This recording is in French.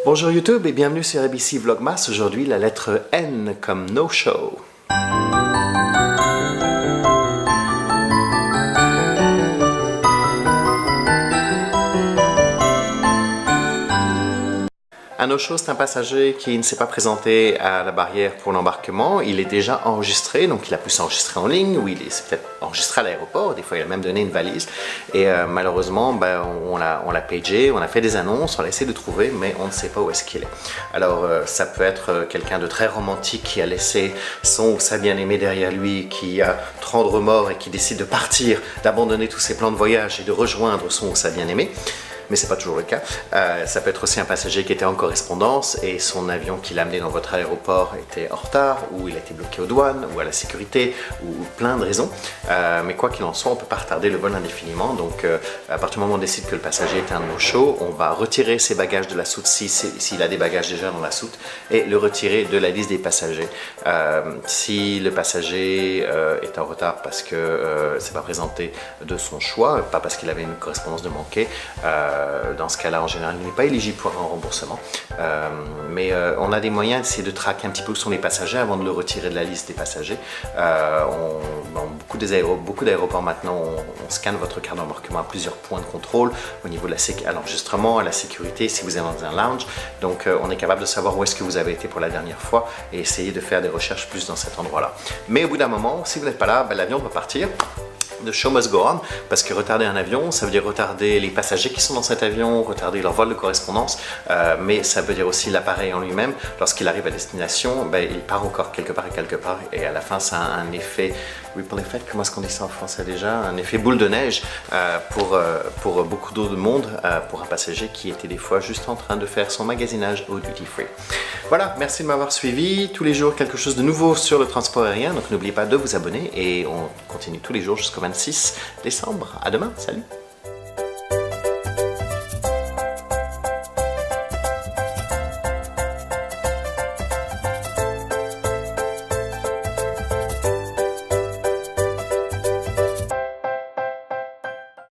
Bonjour YouTube et bienvenue sur ABC Vlogmas. Aujourd'hui, la lettre N comme No Show. Un no-show, c'est un passager qui ne s'est pas présenté à la barrière pour l'embarquement. Il est déjà enregistré, donc il a pu s'enregistrer en ligne, ou il est peut-être enregistré à l'aéroport. Des fois, il a même donné une valise. Et malheureusement, on l'a pagé, on a fait des annonces, on a essayé de trouver, mais on ne sait pas où est-ce qu'il est. Alors, ça peut être quelqu'un de très romantique qui a laissé son ou sa bien-aimée derrière lui, qui a trop de remords et qui décide de partir, d'abandonner tous ses plans de voyage et de rejoindre son ou sa bien-aimée. Mais ce n'est pas toujours le cas. Ça peut être aussi un passager qui était en correspondance et son avion qui l'a amené dans votre aéroport était en retard, ou il a été bloqué aux douanes, ou à la sécurité, ou plein de raisons. Mais quoi qu'il en soit, on ne peut pas retarder le vol indéfiniment. Donc, à partir du moment où on décide que le passager est un no-show, on va retirer ses bagages de la soute, s'il a des bagages déjà dans la soute, et le retirer de la liste des passagers. Si le passager est en retard parce que c'est pas présenté de son choix, pas parce qu'il avait une correspondance de manquer, dans ce cas-là, en général, il n'est pas éligible pour un remboursement. Mais on a des moyens d'essayer de traquer un petit peu où sont les passagers avant de le retirer de la liste des passagers. Dans beaucoup d'aéroports maintenant, on scanne votre carte d'embarquement à plusieurs points de contrôle au niveau de l'enregistrement, à la sécurité, si vous êtes dans un lounge. Donc, on est capable de savoir où est-ce que vous avez été pour la dernière fois et essayer de faire des recherches plus dans cet endroit-là. Mais au bout d'un moment, si vous n'êtes pas là, l'avion va partir. The show must go on, parce que retarder un avion, ça veut dire retarder les passagers qui sont dans cet avion, retarder leur vol de correspondance, mais ça veut dire aussi l'appareil en lui-même. Lorsqu'il arrive à destination, il part encore quelque part, et à la fin, ça a un effet ripple effect, comment est-ce qu'on dit ça en français déjà? Un effet boule de neige pour beaucoup d'autres monde, pour un passager qui était des fois juste en train de faire son magasinage au duty free. Voilà, merci de m'avoir suivi. Tous les jours, quelque chose de nouveau sur le transport aérien, donc n'oubliez pas de vous abonner et on continue tous les jours jusqu'au 26 décembre. À demain, salut!